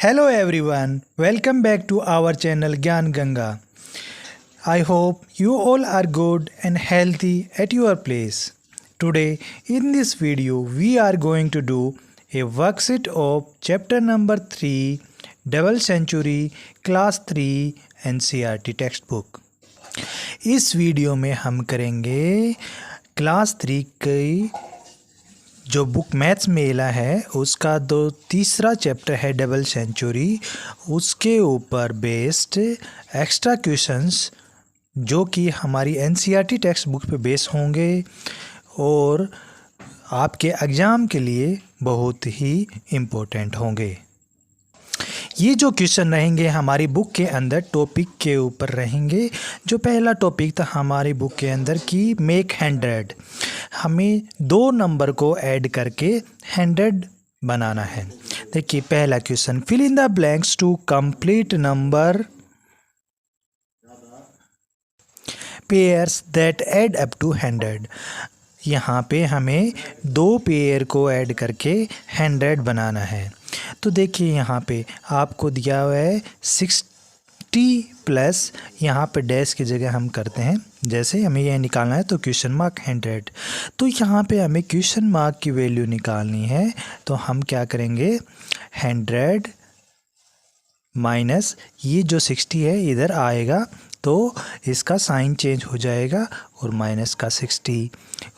Hello everyone, welcome back to our channel Gyan Ganga. I hope you all are good and healthy at your place. Today in this video we are going to do a worksheet of chapter number 3 Double Century Class 3 NCERT textbook. इस video में हम करेंगे class 3 की जो book maths मेला है उसका तीसरा chapter है डबल सेंचुरी, उसके ऊपर बेस्ड एक्स्ट्रा क्वेश्चंस जो कि हमारी एनसीईआरटी टेक्स्ट बुक पे बेस होंगे और आपके एग्ज़ाम के लिए बहुत ही इम्पोर्टेंट होंगे। ये जो क्वेश्चन रहेंगे हमारी बुक के अंदर टॉपिक के ऊपर रहेंगे। जो पहला टॉपिक था हमारी बुक के अंदर कि मेक 100, हमें 2 नंबर को ऐड करके 100 बनाना है। देखिए पहला question, fill in the blanks to complete number pairs that add up to 100। यहाँ पे हमें 2 पेयर को ऐड करके 100 बनाना है। तो देखिए यहाँ पे आपको दिया हुआ है 60 प्लस, यहाँ पे डैश की जगह हम करते हैं, जैसे हमें यह निकालना है तो क्वेश्चन मार्क 100। तो यहाँ पे हमें क्वेश्चन मार्क की वैल्यू निकालनी है तो हम क्या करेंगे, 100 माइनस ये जो 60 है इधर आएगा तो इसका साइन चेंज हो जाएगा और माइनस का 60,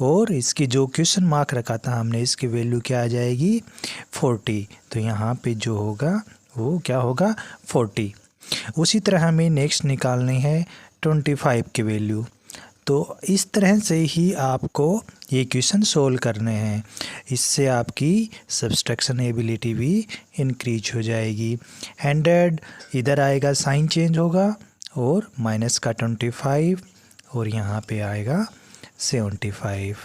और इसकी जो क्वेश्चन मार्क रखा था हमने इसकी वैल्यू क्या आ जाएगी 40। तो यहाँ पे जो होगा वो क्या होगा 40। उसी तरह हमें नेक्स्ट निकालनी है 25 की वैल्यू। तो इस तरह से ही आपको ये क्वेश्चन सोल्व करने हैं, इससे आपकी सब्सट्रैक्शन एबिलिटी भी इंक्रीज हो जाएगी। 100 इधर आएगा साइन चेंज होगा और माइनस का 25 और यहाँ पे आएगा 75।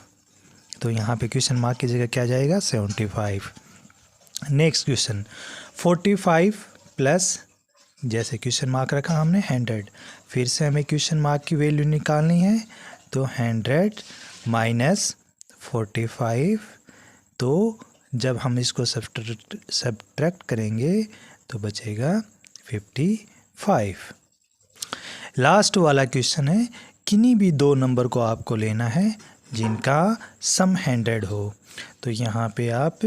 तो यहाँ पे क्वेश्चन मार्क की जगह क्या जाएगा 75। नेक्स्ट क्वेश्चन 45 प्लस, जैसे क्वेश्चन मार्क रखा हमने 100, फिर से हमें क्वेश्चन मार्क की वैल्यू निकालनी है तो 100 माइनस 45। तो जब हम इसको सब्ट्रैक्ट करेंगे तो बचेगा 55। लास्ट वाला क्वेश्चन है, किन्हीं भी 2 नंबर को आपको लेना है जिनका सम 100 हो। तो यहाँ पे आप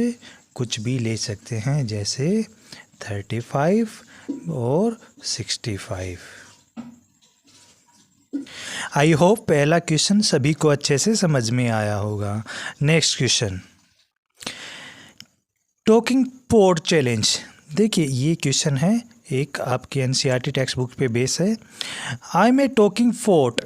कुछ भी ले सकते हैं, जैसे 35 और 65। आई होप पहला क्वेश्चन सभी को अच्छे से समझ में आया होगा। Next question, talking port challenge. देखिए ये क्वेश्चन है एक आपकी एनसीईआरटी टेक्स्ट बुक पे बेस है। I am a talking fort,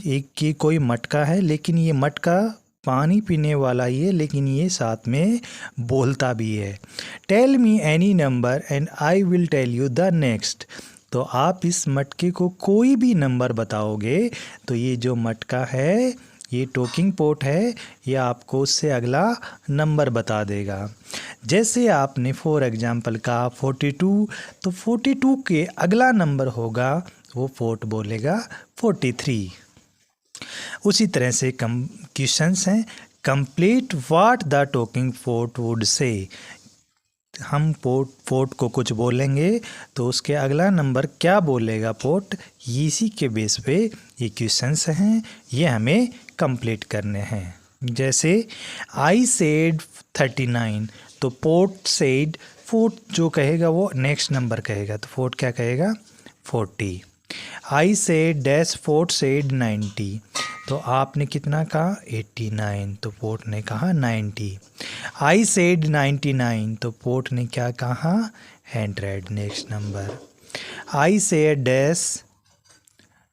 एक ये कोई मटका है, लेकिन ये मटका पानी पीने वाला ही है लेकिन ये साथ में बोलता भी है। Tell me any number and I will tell you the next. तो आप इस मटके को कोई भी नंबर बताओगे तो ये जो मटका है, ये टॉकिंग पोर्ट है, ये आपको उससे अगला नंबर बता देगा। जैसे आपने फॉर एग्जांपल कहा 42, तो 42 के अगला नंबर होगा वो पोर्ट बोलेगा 43। उसी तरह से क्वेश्चंस हैं, complete what the talking port would say. हम पोर्ट को कुछ बोलेंगे तो उसके अगला नंबर क्या बोलेगा पोर्ट, इसी के बेस पे ये क्वेश्चंस हैं, ये हमें कंप्लीट करने हैं। जैसे आई सेड 39, तो पोर्ट सेड, पोर्ट जो कहेगा वो नेक्स्ट नंबर कहेगा, तो पोर्ट क्या कहेगा 40। I said dash port said 90, तो आपने कितना कहा 89, तो पोर्ट ने कहा 90। आई सेड 99, तो पोर्ट ने क्या कहा 100 next number. I said dash,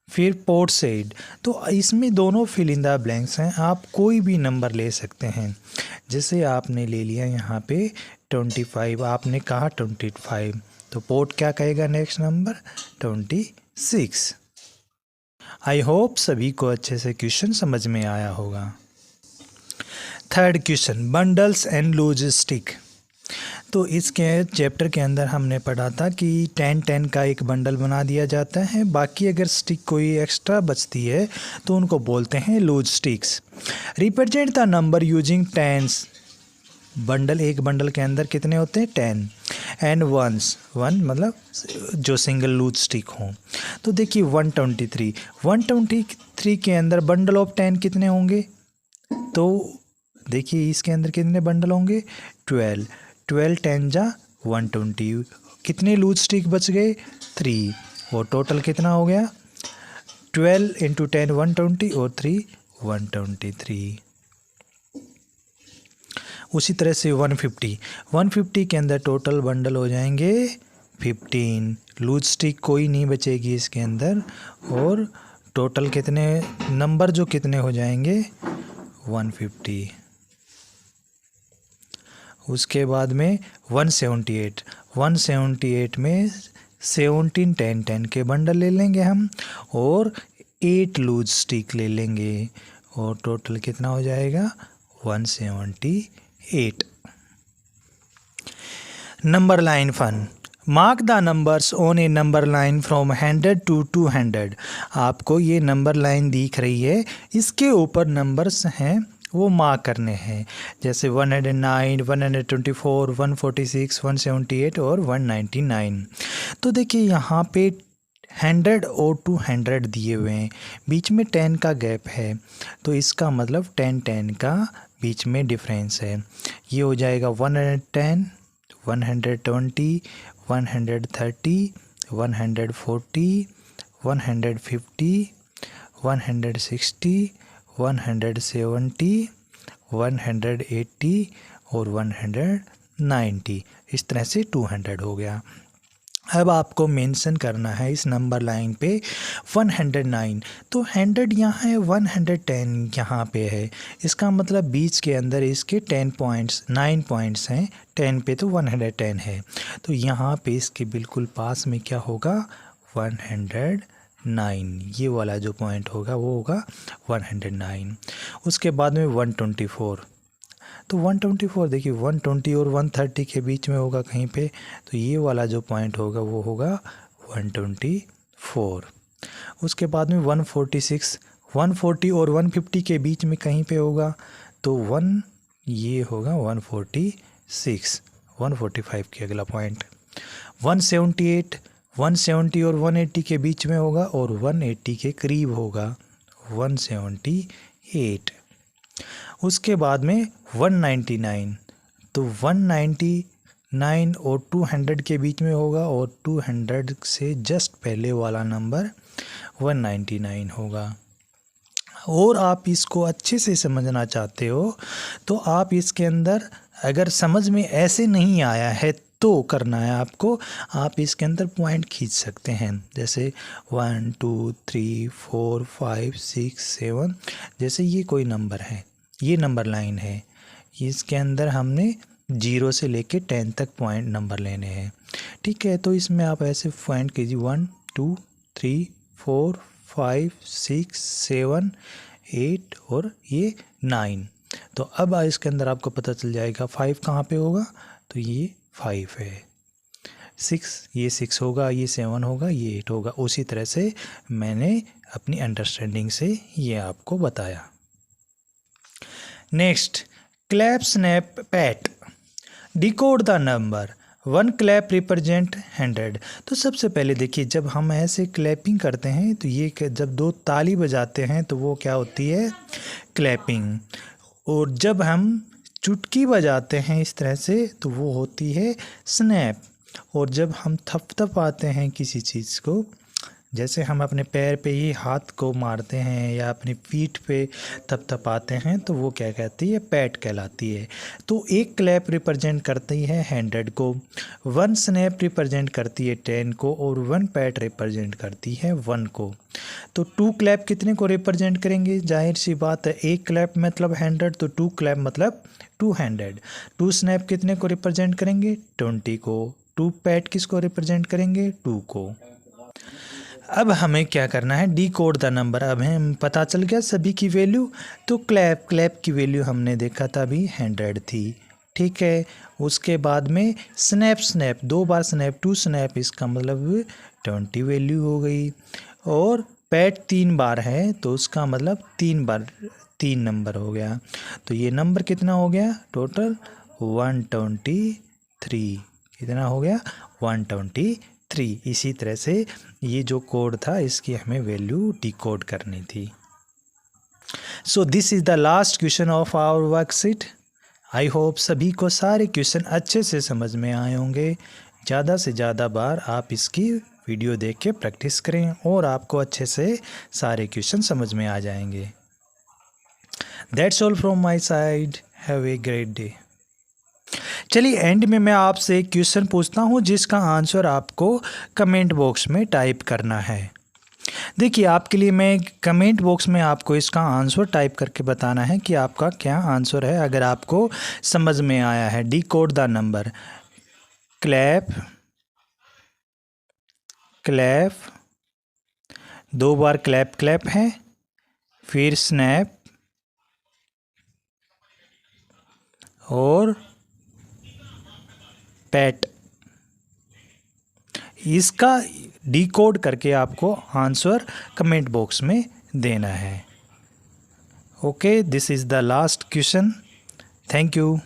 फिर पोर्ट सेड, तो इसमें दोनों फिल इन द ब्लैंक्स हैं, आप कोई भी नंबर ले सकते हैं। जैसे आपने ले लिया यहाँ पे 25, आपने कहा 25, तो पोर्ट क्या कहेगा नेक्स्ट नंबर 26। आई होप सभी को अच्छे से क्वेश्चन समझ में आया होगा। Third question, bundles and loose stick. तो इसके चैप्टर के अंदर हमने पढ़ा था कि 10-10 का एक बंडल बना दिया जाता है, बाकी अगर स्टिक कोई एक्स्ट्रा बचती है तो उनको बोलते हैं loose sticks. Represent the number using tens. Bundle, एक बंडल के अंदर कितने होते हैं 10। एंड वंस, वन मतलब जो सिंगल लूज स्टिक हो। तो देखिए 123 के अंदर बंडल ऑफ 10 कितने होंगे? तो देखिए इसके अंदर कितने बंडल होंगे? 12 10 जा 120। कितने लूज स्टिक बच गए? 3। और टोटल कितना हो गया? 12 × 10 120 और 3 123। उसी तरह से 150 के अंदर टोटल बंडल हो जाएंगे 15। लूज स्टिक कोई नहीं बचेगी इसके अंदर। और टोटल कितने नंबर जो कितने हो जाएंगे? 150। उसके बाद में 178 में 17 10 10 के बंडल ले लेंगे हम और 8 लूज स्टिक ले लेंगे और टोटल कितना हो जाएगा? 178। Number line fun. Mark the numbers on a number line from 100 to 200। आपको ये नंबर लाइन दिख रही है, इसके ऊपर नंबर्स हैं वो मार्क करने हैं, जैसे 109 124 146 178 और 199। तो देखिए यहाँ पे 100 और 200 दिए हुए हैं, बीच में 10 का गैप है, तो इसका मतलब 10 का बीच में डिफरेंस है। ये हो जाएगा 110 120 130 140 150 160 170 180 और 190। इस तरह से 200 हो गया। अब आपको मेंशन करना है इस नंबर लाइन पे 109। तो 100 यहाँ है, 110 यहाँ पे है, इसका मतलब बीच के अंदर इसके 9 पॉइंट्स हैं। 10 पे तो 110 है, तो यहाँ पे इसके बिल्कुल पास में क्या होगा? 109। ये वाला जो पॉइंट होगा वो होगा 109। उसके बाद में 124। तो 124 देखिए 120 और 130 के बीच में होगा कहीं पे, तो ये वाला जो पॉइंट होगा वो होगा 124। उसके बाद में 146 140 और 150 के बीच में कहीं पे होगा, तो ये होगा 146 145 के अगला पॉइंट। 178 170 और 180 के बीच में होगा और 180 के करीब होगा 178। उसके बाद में 199, तो 199 और 200 के बीच में होगा और 200 से जस्ट पहले वाला नंबर 199 होगा। और आप इसको अच्छे से समझना चाहते हो तो आप इसके अंदर अगर समझ में ऐसे नहीं आया है तो करना है आपको, आप इसके अंदर पॉइंट खींच सकते हैं, जैसे 1 2 3 4 5 6 7। जैसे ये कोई नंबर है, ये नंबर लाइन है, इसके अंदर हमने 0 से लेके 10 तक पॉइंट नंबर लेने हैं, ठीक है। तो इसमें आप ऐसे पॉइंट कीजिए 1 2 3 4 5 6 7 8 और ये 9। तो अब इसके अंदर आपको पता चल जाएगा 5 कहाँ पे होगा, तो ये 5 है। 6 ये 6 होगा, ये 7 होगा, ये 8 होगा। उसी तरह से मैंने अपनी अंडरस्टैंडिंग से ये आपको बताया। Next, clap snap PAT. Decode the number. 1 clap represent 100। तो सबसे पहले देखिए, जब हम ऐसे क्लैपिंग करते हैं तो ये जब 2 ताली बजाते हैं तो वो क्या होती है? क्लैपिंग। और जब हम चुटकी बजाते हैं इस तरह से तो वो होती है स्नैप। और जब हम थपथपाते हैं किसी चीज़ को, जैसे हम अपने पैर पे ही हाथ को मारते हैं या अपनी पीठ पे थपथपाते हैं, तो वो क्या कहती है? पैट कहलाती है। तो एक क्लैप रिप्रेजेंट करती है 100 को, 1 स्नैप रिप्रेजेंट करती है 10 को और 1 पैट रिप्रेजेंट करती है 1 को। तो 2 क्लैप कितने को रिप्रेजेंट करेंगे? जाहिर सी बात है, एक क्लैप मतलब 100 तो 2 क्लैप मतलब 200। 2 स्नैप कितने को रिप्रेजेंट करेंगे? 20 को। 2 पैट किसको रिप्रेजेंट करेंगे? 2 को। अब हमें क्या करना है? Decode the number. अब हमें पता चल गया सभी की वैल्यू। तो क्लैप की वैल्यू हमने देखा था अभी 100 थी, ठीक है। उसके बाद में स्नैप 2 बार स्नैप 2 स्नैप, इसका मतलब 20 वैल्यू हो गई। और पैट 3 बार है तो उसका मतलब 3 बार 3 नंबर हो गया। तो ये नंबर कितना हो गया? टोटल 123। कितना हो गया 123। इसी तरह से ये जो कोड था इसकी हमें वैल्यू डिकोड करनी थी। So this is the last question of our worksheet. I hope सभी को सारे क्वेश्चन अच्छे से समझ में आए होंगे। ज़्यादा से ज़्यादा बार आप इसकी वीडियो देख के प्रैक्टिस करें और आपको अच्छे से सारे क्वेश्चन समझ में आ जाएंगे। That's all from my side. Have a great day. चलिए एंड में मैं आपसे एक क्वेश्चन पूछता हूँ जिसका आंसर आपको कमेंट बॉक्स में टाइप करना है। देखिए आपके लिए मैं कमेंट बॉक्स में आपको इसका आंसर टाइप करके बताना है कि आपका क्या आंसर है। अगर आपको समझ में आया है, decode the number. Clap clap, 2 bar clap clap है, फिर स्नैप और पैट। इसका डिकोड करके आपको आंसर कमेंट बॉक्स में देना है। Okay, this is the last question. Thank you.